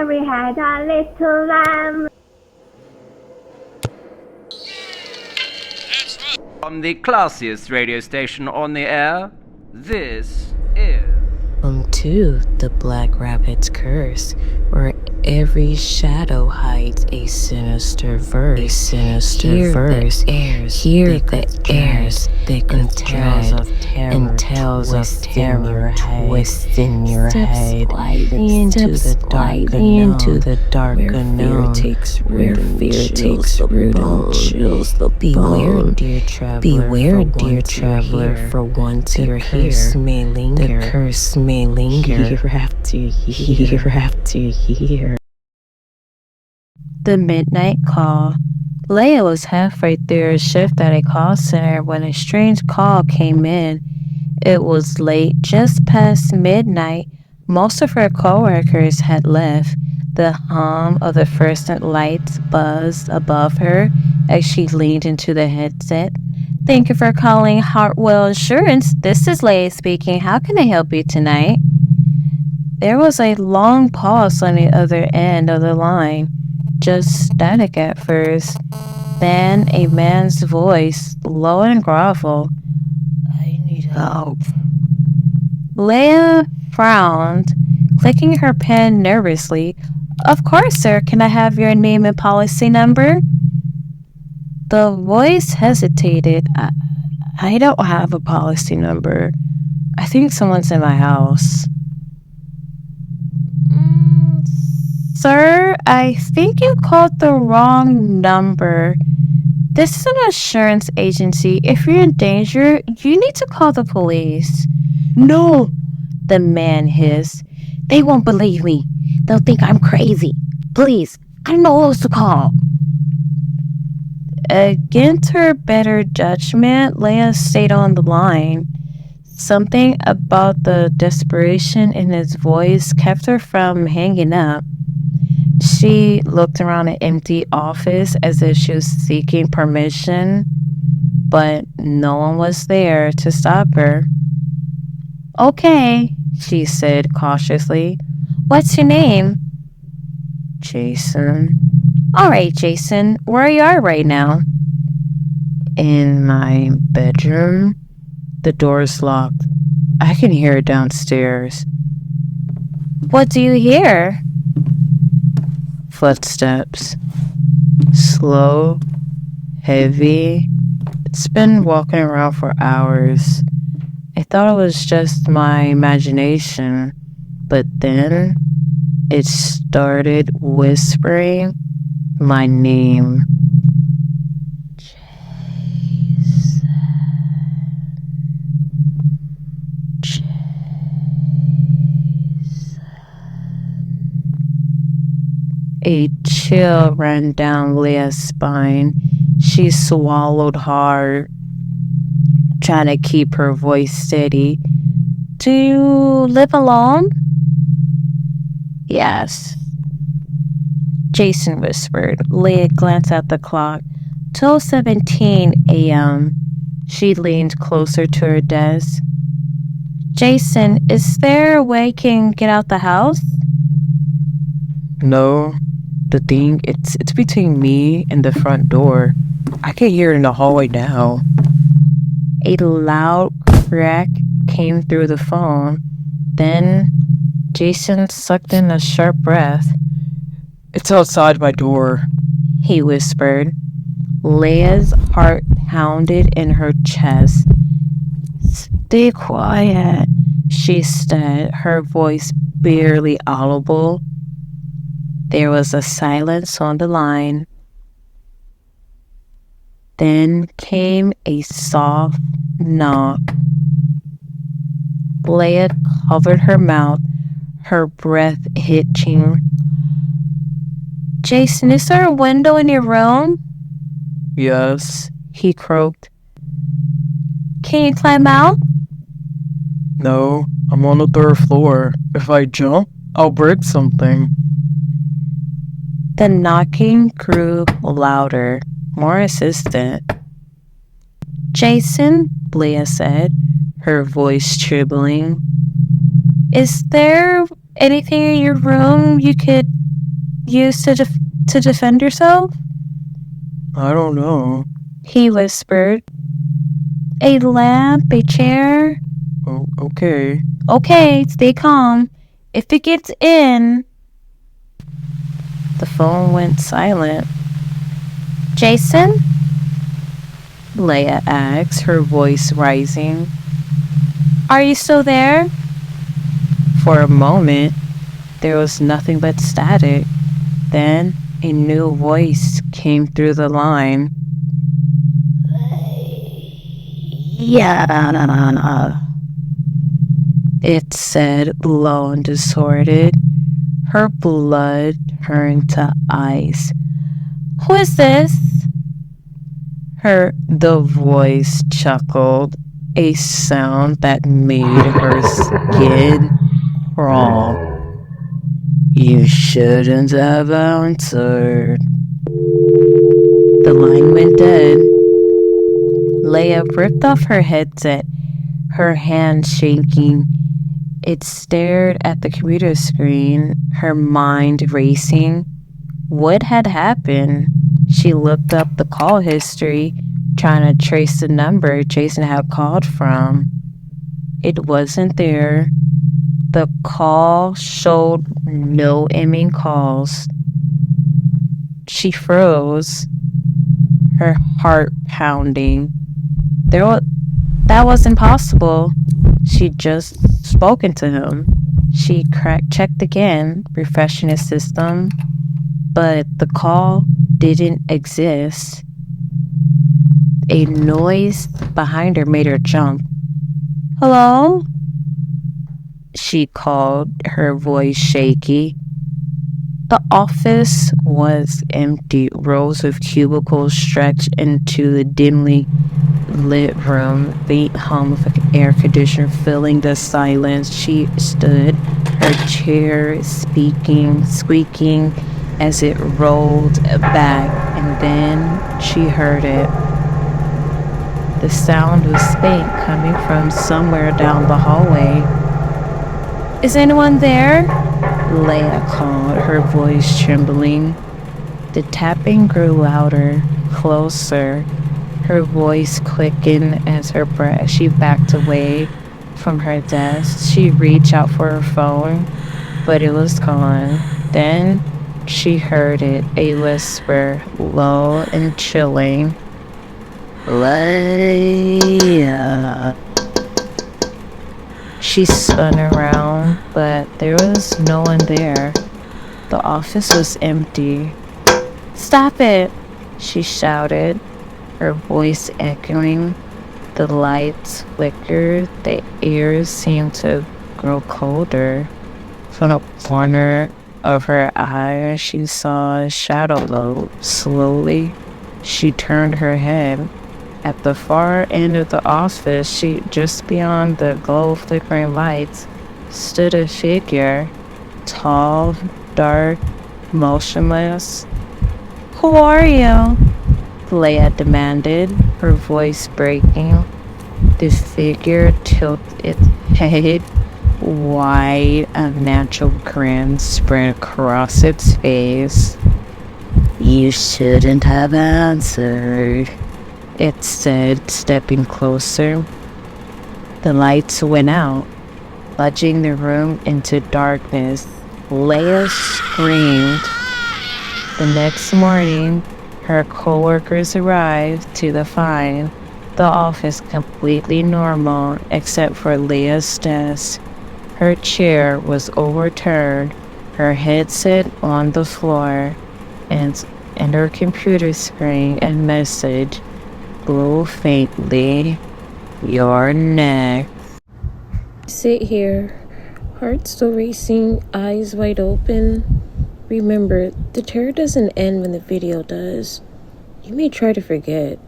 Mary had a little lamb. From the classiest radio station on the air, this is... Welcome to the Black Rabbit's Curse, where every shadow hides a sinister verse. Hear the airs thick with dread and tales of terror twist in your head into the dark unknown, where fear takes root and chills the bone. Beware, dear traveler, for once you're here, the curse may linger year after year. The midnight call. Leia was halfway through her shift at a call center when a strange call came in. It was late, just past midnight. Most of her coworkers had left. The hum of the fluorescent lights buzzed above her as she leaned into the headset. Thank you for calling Hartwell Insurance. This is Leia speaking. How can I help you tonight? There was a long pause on the other end of the line. Just static at first. Then a man's voice, low and grovel. I need help. Leia frowned, clicking her pen nervously. Of course, sir. Can I have your name and policy number? The voice hesitated. I don't have a policy number. I think someone's in my house. Sir, I think you called the wrong number. This is an insurance agency. If you're in danger, you need to call the police. No, the man hissed. They won't believe me. They'll think I'm crazy. Please, I know who else to call. Against her better judgment, Leia stayed on the line. Something about the desperation in his voice kept her from hanging up. She looked around an empty office as if she was seeking permission, but no one was there to stop her. Okay, she said cautiously. What's your name? Jason. All right, Jason, where you are right now? In my bedroom. The door's locked. I can hear it downstairs. What do you hear? Footsteps. Slow, heavy. It's been walking around for hours. I thought it was just my imagination, but then it started whispering my name. A chill ran down Leia's spine. She swallowed hard, trying to keep her voice steady. Do you live alone? Yes. Jason whispered. Leia glanced at the clock. 12:17 a.m. She leaned closer to her desk. Jason, is there a way you can get out the house? No. The thing, it's between me and the front door. I can hear it in the hallway now. A loud crack came through the phone. Then Jason sucked in a sharp breath. It's outside my door, he whispered. Leia's heart pounded in her chest. Stay quiet, she said, her voice barely audible. There was a silence on the line. Then came a soft knock. Leia covered her mouth, her breath hitching. Jason, is there a window in your room? Yes, he croaked. Can you climb out? No, I'm on the third floor. If I jump, I'll break something. The knocking grew louder, more insistent. Jason, Leia said, her voice trembling. Is there anything in your room you could use to defend yourself? I don't know. He whispered. A lamp, a chair. Oh, okay. Okay, stay calm. If it gets in... The phone went silent. Jason? Leia asked, her voice rising. Are you still there? For a moment, there was nothing but static. Then a new voice came through the line. Yeah, it said, low and distorted. Her blood turned to ice. Who is this? The voice chuckled, a sound that made her skin crawl. You shouldn't have answered. The line went dead. Leia ripped off her headset, her hand shaking. It stared at the computer screen, her mind racing. What had happened? She looked up the call history, trying to trace the number Jason had called from. It wasn't there. The call showed no incoming calls. She froze, her heart pounding. That wasn't possible. She'd just spoken to him. She checked again, refreshing his system, but the call didn't exist. A noise behind her made her jump. Hello? She called, her voice shaky. The office was empty. Rows of cubicles stretched into the dimly lit room. Faint hum of air conditioner filling the silence. She stood, her chair squeaking as it rolled back, and then she heard it. The sound was faint, coming from somewhere down the hallway. Is anyone there? Leia called, her voice trembling. The tapping grew louder, closer. Her voice quickened as she backed away from her desk. She reached out for her phone, but it was gone. Then she heard it, a whisper, low and chilling. Leia. She spun around, but there was no one there. The office was empty. Stop it, she shouted, her voice echoing. The lights flickered, the air seemed to grow colder. From the corner of her eye, she saw a shadow move. Slowly, she turned her head. At the far end of the office, just beyond the glow flickering lights, stood a figure, tall, dark, motionless. Who are you? Leia demanded, her voice breaking. The figure tilted its head wide, a natural grin spread across its face. You shouldn't have answered, it said, stepping closer. The lights went out, plunging the room into darkness. Leia screamed. The next morning, her co-workers arrived to find the office completely normal except for Leia's desk. Her chair was overturned, her headset on the floor, and her computer screen and message glowed faintly. You're next. Sit here, heart still racing, eyes wide open. Remember, the terror doesn't end when the video does. You may try to forget,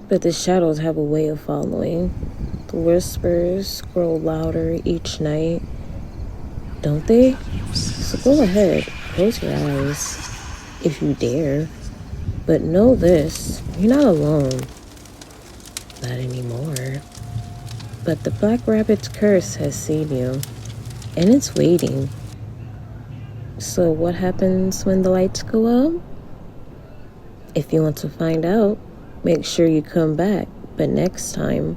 but the shadows have a way of following. The whispers grow louder each night, don't they? So go ahead, close your eyes, if you dare. But know this, you're not alone. Not anymore. But the Black Rabbit's curse has seen you, and it's waiting. So what happens when the lights go out? If you want to find out, make sure you come back. But next time,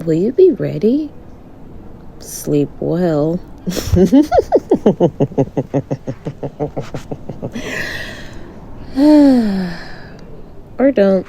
will you be ready? Sleep well. Or don't.